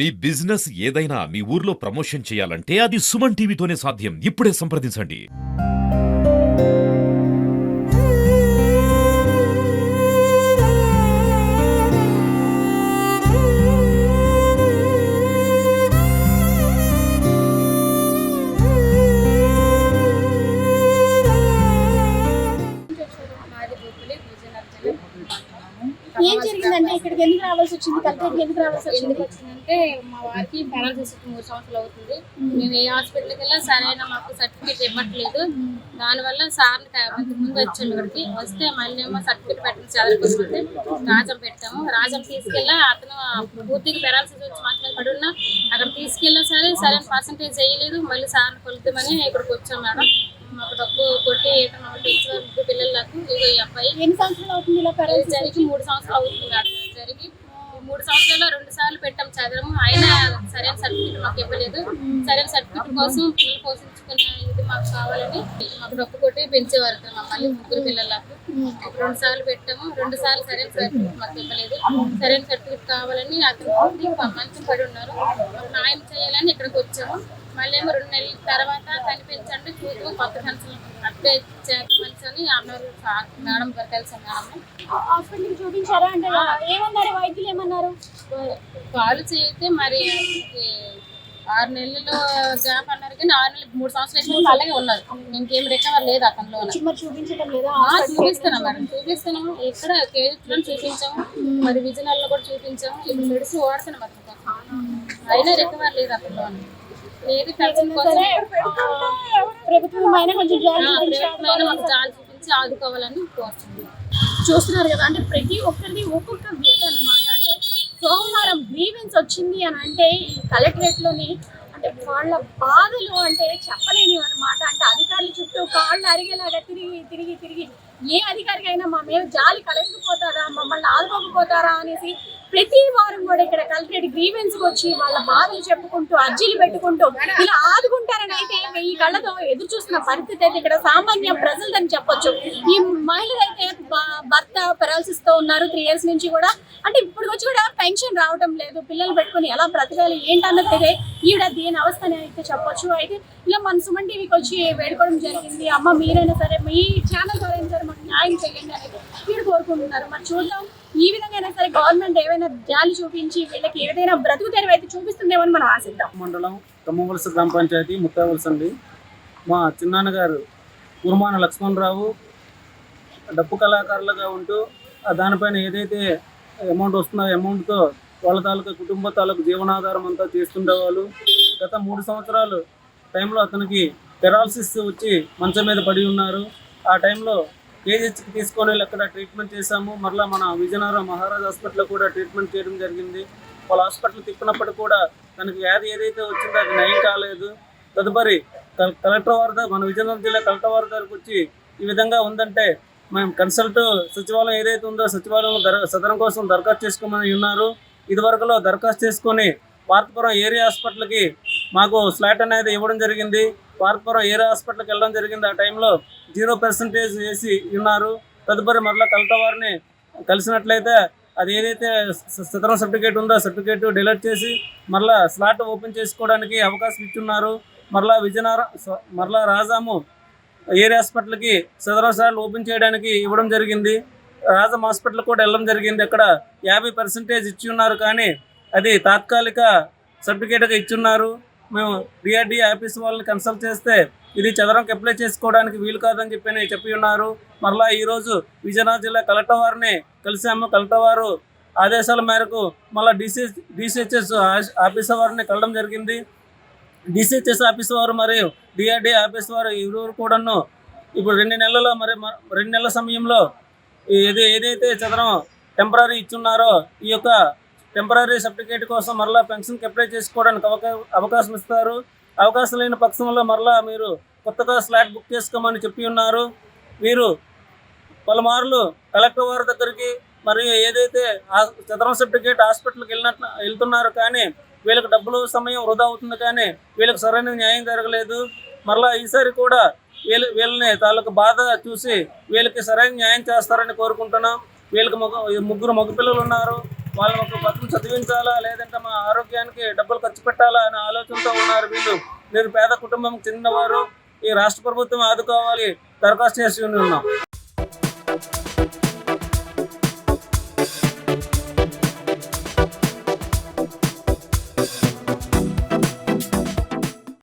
మీ business ఏదైనా మీ ఊర్లో promotion చేయాలంటే అది సుమన్ టీవీతోనే సాధ్యం. ఇప్పుడే సంప్రదించండి. ఏం జరిగిందంటే ఇక్కడికి ఎందుకు రావాల్సి వచ్చింది? కలెక్టరేట్‌కి ఎందుకు రావాల్సి వచ్చింది? ఎందుకొచ్చిందంటే మా వారికి పెరాలసిస్ 3 సంవత్సరాలు అవుతుంది. మేము ఏ హాస్పిటల్కి వెళ్ళినా సరైన మాకు సర్టిఫికేట్ ఇవ్వట్లేదు. దానివల్ల సార్ని ముందు వచ్చాము. ఇక్కడికి వస్తే మళ్ళీ ఏమో సర్టిఫికేట్ పెట్టిన చదవకపోతే రాజం పెట్టాము. రాజం తీసుకెళ్ళా అతను పూర్తిగా పెరాలసిస్ వచ్చి మంచిగా పడి ఉన్నా అక్కడ తీసుకెళ్ళా సరే సరైన పర్సంటేజ్ చేయలేదు. మళ్ళీ సార్ని కొలుద్దామని ఇక్కడికి వచ్చాం మేడం. మాకు డబ్బు కొట్టి ముగ్గురు పిల్లలు నాకు ఇగో ఈ అబ్బాయి ఎన్ని సంవత్సరాలు అవుతుంది ఇలా పెరాలసిస్ జరిగి 3 సంవత్సరాలు అవుతుంది మేడం. జరిగి 3 సంవత్సరాల్లో 2 సార్లు పెట్టాం చదవము. అయినా సరైన సర్టిఫికేట్ మాకు ఇవ్వలేదు. సరైన సర్టిఫికేట్ కోసం పిల్లలు పోషించుకున్న ఇది మాకు కావాలని మాకు డబ్బు కొట్టి పెంచేవారు మమ్మల్ని ముగ్గురు పిల్లలకు. 2 సార్లు పెట్టాము. 2 సార్లు సరైన సర్టిఫికేట్ మాకు ఇవ్వలేదు. సరైన సర్టిఫికేట్ కావాలని అతను మంచం పడి ఉన్నారు. మాకు న్యాయం చేయాలని ఇక్కడికి వచ్చాము. మళ్ళీ ఏమో 2 నెలల తర్వాత కనిపించండి చూద్దాం కొత్త పెన్షన్ అప్లై చేయించమని అన్నారు. మేడం గారు తెలుసా మేడం హాస్పిటల్‌కి చూపించారా? అంటే ఏమన్నారు వైద్యులు? ఏమన్నారు? కాలు చేయితే మరి 6 నెలలు గ్యాప్ అన్నారు కానీ 6 నెలలు 3 సంవత్సరాలు అయితే అలాగే ఉన్నారు. ఇంకేం రికవర్ లేదు అతనిలో. మరి చూపించడం లేదా? చూపిస్తున్నాం మేడం, చూపిస్తున్నాము. ఇక్కడ కేజీలో చూపించాము, మరి విజయనగరంలో కూడా చూపించాము. ఇప్పుడు మెడిసిన్ వాడుతున్నాం అతను, అయినా రికవర్ లేదు అతనిలో. లేదు ప్రభుత్వమైన కొంచెం మాకు జాలి చూపించి ఆదుకోవాలని కోరుతున్నాం. చూస్తున్నారు కదా, అంటే ప్రతి ఒక్కరిది ఒక్కొక్క వ్యధ అనమాట. అంటే సోమవారం గ్రీవెన్స్ వచ్చింది అని అంటే ఈ కలెక్టరేట్లోని అంటే వాళ్ళ బాధలు అంటే చెప్పలేనివి అనమాట. అంటే అధికారుల చుట్టూ కాళ్ళు అరిగేలాగా తిరిగి ఏ అధికారికైనా మా మీద జాలి కలగకపోతారా, మమ్మల్ని ఆదుకోకపోతారా అనేసి ప్రతి వారం కూడా ఇక్కడ కలెక్టరేట్ గ్రీవెన్స్ వచ్చి వాళ్ళ బాధలు చెప్పుకుంటూ అర్జీలు పెట్టుకుంటూ ఇలా ఆదుకుంటారని అయితే ఈ కళ్ళతో ఎదురు చూస్తున్న పరిస్థితి అయితే ఇక్కడ సామాన్య ప్రజలదని చెప్పొచ్చు. ఈ మహిళలు అయితే భర్త పెరాలసిస్ తో ఉన్నారు 3 years నుంచి కూడా. అంటే ఇప్పుడు వచ్చి కూడా పెన్షన్ రావడం లేదు. పిల్లలు పెట్టుకుని ఎలా బ్రతకాలి ఏంటన్నది ఈవిడ దీని అవస్థని అయితే చెప్పొచ్చు. అయితే ఇలా మన సుమన్ టీవీకి వచ్చి వేడుకోవడం జరిగింది. అమ్మ మీరైనా సరే మీ ఛానల్ ద్వారా అయినా సరే మాకు న్యాయం చేయండి అనేది మీరు కోరుకుంటున్నారు. మరి చూద్దాం ఈ విధంగా అయినా సరే గవర్నమెంట్ ఏమైనా జాలి చూపించి వీళ్ళకి ఏదైనా బ్రతుకు తెరువు అయితే చూపిస్తుందేమని మనం ఆశిద్దాం. మండలం కమ్మవలస గ్రామ పంచాయతీ ముత్తావలస అండి. మా చిన్నాన్నగారు కుర్మాన లక్ష్మణరావు డప్పు కళాకారులుగా ఉంటూ దానిపైన ఏదైతే అమౌంట్ వస్తుందో అమౌంట్తో వాళ్ళ తాలూకా కుటుంబ తాలూకు జీవనాధారం అంతా చేస్తుండేవాళ్ళు. గత 3 సంవత్సరాలు టైంలో అతనికి పెరాలసిస్ వచ్చి మంచం మీద పడి ఉన్నారు. ఆ టైంలో కేజీహెచ్కి తీసుకొని వెళ్ళి అక్కడ ట్రీట్మెంట్ చేశాము. మరలా మన విజయనగరం మహారాజ్ హాస్పిటల్లో కూడా ట్రీట్మెంట్ చేయడం జరిగింది. వాళ్ళ హాస్పిటల్ తిప్పినప్పటికీ కూడా తనకి వ్యాధి ఏదైతే వచ్చిందో అది నయం కాలేదు. తదుపరి కలెక్టర్ వారి మన విజయనగరం జిల్లా కలెక్టర్ వారి దగ్గరకు వచ్చి ఈ విధంగా ఉందంటే మేము కన్సల్ట్ సచివాలయం ఏదైతే ఉందో సచివాలయంలో సదరం కోసం దరఖాస్తు చేసుకోమని ఉన్నారు. ఇదివరకులో దరఖాస్తు చేసుకొని పార్తపురం ఏరియా హాస్పిటల్కి మాకు స్లాట్ అనేది ఇవ్వడం జరిగింది. పార్తపురం ఏరియా హాస్పిటల్కి వెళ్ళడం జరిగింది. ఆ టైంలో 0% వేసి ఉన్నారు. తదుపరి మరలా కలెక్టర్ వారిని కలిసినట్లయితే అది ఏదైతే సదరం సర్టిఫికేట్ ఉందో సర్టిఫికేట్ డిలీట్ చేసి మరలా స్లాట్ ఓపెన్ చేసుకోవడానికి అవకాశం ఇచ్చున్నారు. మరలా రాజాము ఏరియా హాస్పిటల్కి సదరం స్లాట్ ఓపెన్ చేయడానికి ఇవ్వడం జరిగింది. రాజం హాస్పిటల్ కూడా వెళ్ళడం జరిగింది. అక్కడ 50% ఇచ్చి ఉన్నారు కానీ అది తాత్కాలిక సర్టిఫికేట్గా ఇచ్చున్నారు. మేము డిఆర్డీ ఆఫీస్ వాళ్ళని కన్సల్ట్ చేస్తే ఇది చదరంకి అప్లై చేసుకోవడానికి వీలు కాదని చెప్పి ఉన్నారు. మరలా ఈరోజు విజయనగరం జిల్లా కలెక్టర్ వారిని కలిసాము. కలెక్టర్ వారు ఆదేశాల మేరకు మళ్ళీ డిసిహెచ్ఎస్ ఆఫీసర్ వారిని కలవడం జరిగింది. డిసిహెచ్ఎస్ ఆఫీస్ వారు మరియు డిఆర్డీ ఆఫీస్ వారు ఇరువురు కూడాను ఇప్పుడు 2 నెలల్లో 2 నెలల సమయంలో ఏదైతే చదరం టెంపరీ ఇచ్చున్నారో ఈ యొక్క టెంపరీ సర్టిఫికేట్ కోసం మరలా పెన్షన్కి అప్లై చేసుకోవడానికి అవకాశం ఇస్తారు. అవకాశం లేని పక్షంలో మరలా మీరు కొత్తగా స్లాట్ బుక్ చేసుకోమని చెప్పి ఉన్నారు. వీరు పలుమార్లు కలెక్టర్ వారి దగ్గరికి మరియు ఏదైతే చదరం సర్టిఫికేట్ హాస్పిటల్కి వెళ్తున్నారు కానీ వీళ్ళకి డబ్బులు సమయం వృధా అవుతుంది కానీ వీళ్ళకి సరైన న్యాయం జరగలేదు. మరలా ఈసారి కూడా వీళ్ళని తాలూకు బాధ చూసి వీళ్ళకి సరైన న్యాయం చేస్తారని కోరుకుంటున్నాం. వీళ్ళకి ముగ్గురు మగపిల్లలు ఉన్నారు. వాళ్ళ ఒక బతుకు చదివించాలా లేదంటే మా ఆరోగ్యానికి డబ్బులు ఖర్చు పెట్టాలా అనే ఆలోచనతో ఉన్నారు వీళ్ళు. మీరు పేద కుటుంబం చెందినవారు, ఈ రాష్ట్ర ప్రభుత్వం ఆదుకోవాలి దరఖాస్తు చేసి ఉన్నాం.